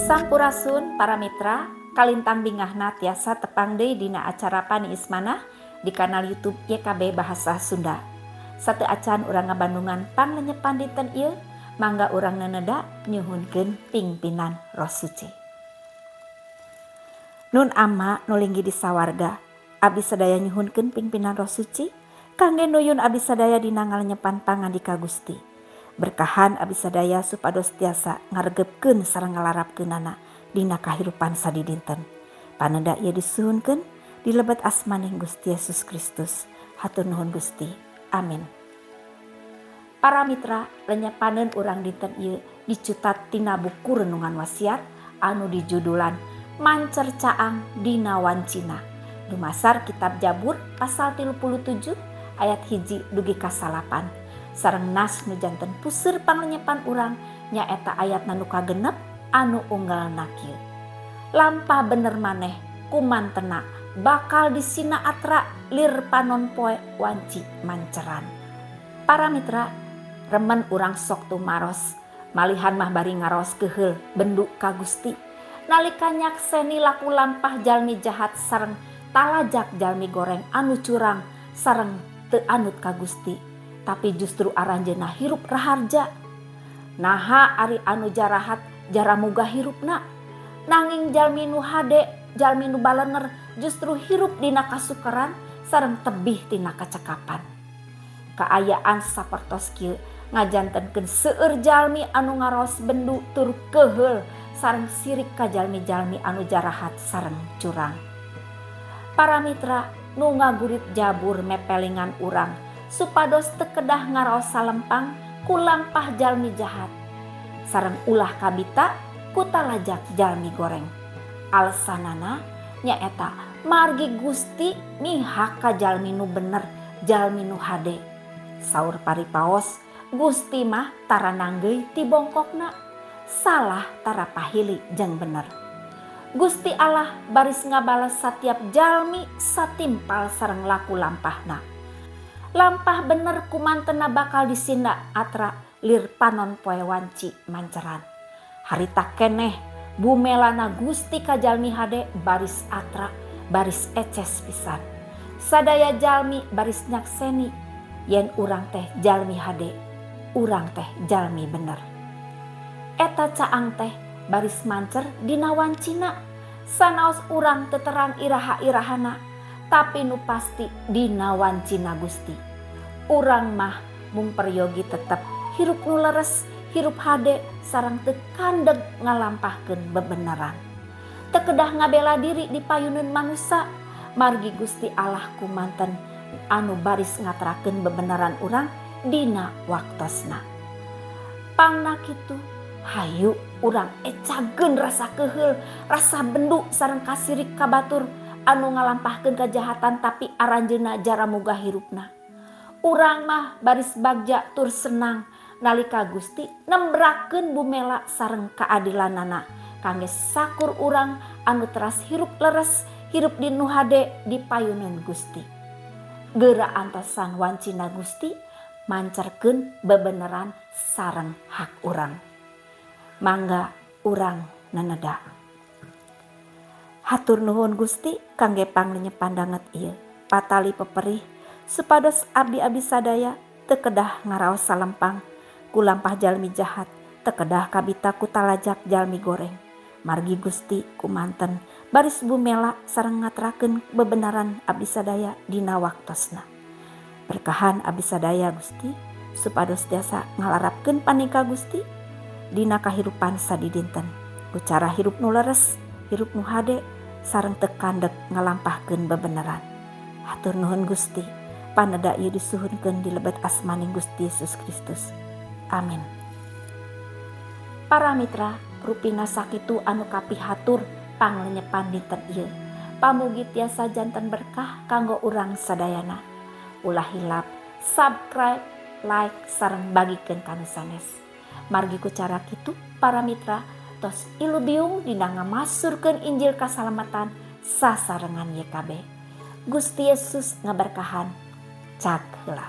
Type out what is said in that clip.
Sampurasun para mitra, kalintang bingahna tiasa tepang deui dina acara Pani Ismanah di kanal YouTube YKB Bahasa Sunda. Satu acan urang ngabandungan panglenyepan dinten ieu, mangga urang neneda nyuhunkeun pingpinan Roh Suci. Nun ama nu linggi di sawarga, abdi sadaya nyuhunkeun pingpinan Roh Suci kangge nuyun abdi sadaya dina ngalenyepan pangandika Gusti. Berkahan abdi sadaya supados tiasa ngaregepkeun sareng ngalarapkeunana dina kahirupan sadidinten. Paneda ieu disuhunkeun di lebet asmaning Gusti Yesus Kristus. Hatur nuhun Gusti. Amin. Para mitra, lenyepaneun urang dinten ieu dicutat tina buku renungan wasiat anu dijudulan Mancercaang dina wancina. Dumasar kitab Jabur pasal 37 ayat 1 dugi ka 8. Sareng nas nu janten puseur panglenyepan urang nyaeta ayat nu kagenep anu unggalna kieu. Lampah bener maneh kumantena bakal disina atra lir panon poe wanci manceran. Para mitra, remen urang sok tumaros malihan mah bari ngaros keheul bendu ka Gusti. Nalika nyakseni laku lampah jalmi jahat sareng talajak jalmi goreng anu curang sareng teu anut ka Gusti. Tapi justru aranjeunna hirup raharja. Naha ari anu jarahat jara muga hirupna. Nanging jalmi nu hade, jalmi nu balenger justru hirup dina kasukeran sareng tebih tina kacekapan. Kaayaan sapertos kieu ngajantenkeun seueur jalmi anu ngaros bendu tur keheul sareng sirik ka jalmi-jalmi anu jarahat sareng curang. Para mitra nu ngagurit Jabur mepelingan urang supados teu kedah ngaraos salempang ku lampah jalmi jahat sareng ulah kabita ku talajak jalmi goreng. Alesanana nyaeta margi Gusti mihak ka jalmi nu bener, jalmi nu hade. Saur paripaos Gusti mah tara nanggeui ti bongkokna, salah tara pahili jeung bener. Gusti Allah baris ngabales satiap jalmi satimpal sareng laku lampahna. Lampah bener kumantena bakal disinda atra lir panon poe wanci manceran. Harita keneh bumelana Gusti ka jalmi hade baris atra, baris eces pisan. Sadaya jalmi baris nyakseni yen urang teh jalmi hade, urang teh jalmi bener. Eta caang teh baris mancer dina wancina, sanaos urang teu terang iraha-irahana. Tapi nu pasti dina wancina Gusti. Urang mah mung peryogi tetep hirup nu leres, hirup hade sareng teu kandeg ngalampahkeun bebeneran. Teu kedah ngabela diri di payuneun manusia, margi Gusti Allah kumanten anu baris ngaterakeun bebeneran urang dina waktosna. Pangna kitu, hayu urang ecageun rasa keheul, rasa bendu sareng kasirik ka batur anu ngalampahkeun kajahatan tapi aranjeunna jara muga hirupna. Urang mah baris bagja tur senang nalika Gusti nembrakeun bumela sareng kaadilanana kangge sakur urang anu teras hirup leres, hirup di nu hade di payuneun Gusti. Geura antosan wancina Gusti mancerkeun bebeneran sareng hak urang. Mangga urang neneda. Hatur nuhun Gusti kangge panglenyepan danget ieu. Patali peperih supados abdi-abdi sadaya teu kedah ngaraos salempang ku lampah jalmi jahat, teu kedah kabita ku talajak jalmi goreng. Margi Gusti kumanten baris bumela sareng ngaterakeun bebenaran abdi sadaya dina waktosna. Berkahan abdi sadaya Gusti supados tiasa ngalarapkeun panika Gusti dina kahirupan sadidinten. Ku cara hirup nu leres, hirup nu hade sareng teu kandeg ngalampahkeun bebeneran. Hatur nuhun Gusti, paneda ieu disuhunkeun di lebet asmaning Gusti Yesus Kristus. Amin. Para mitra, rupina sakitu anu kapihatur panglenyepan dinten ieu. Pamugi tiasa janten berkah kanggo urang sadayana. Ulah hilap subscribe, like sareng bagikeun kana sanes. Margi ku cara kitu para mitra tos ilubiung dina ngamasurkeun Injil kasalamatan sasarengan YKB. Gusti Yesus ngaberkahan. Cak heula.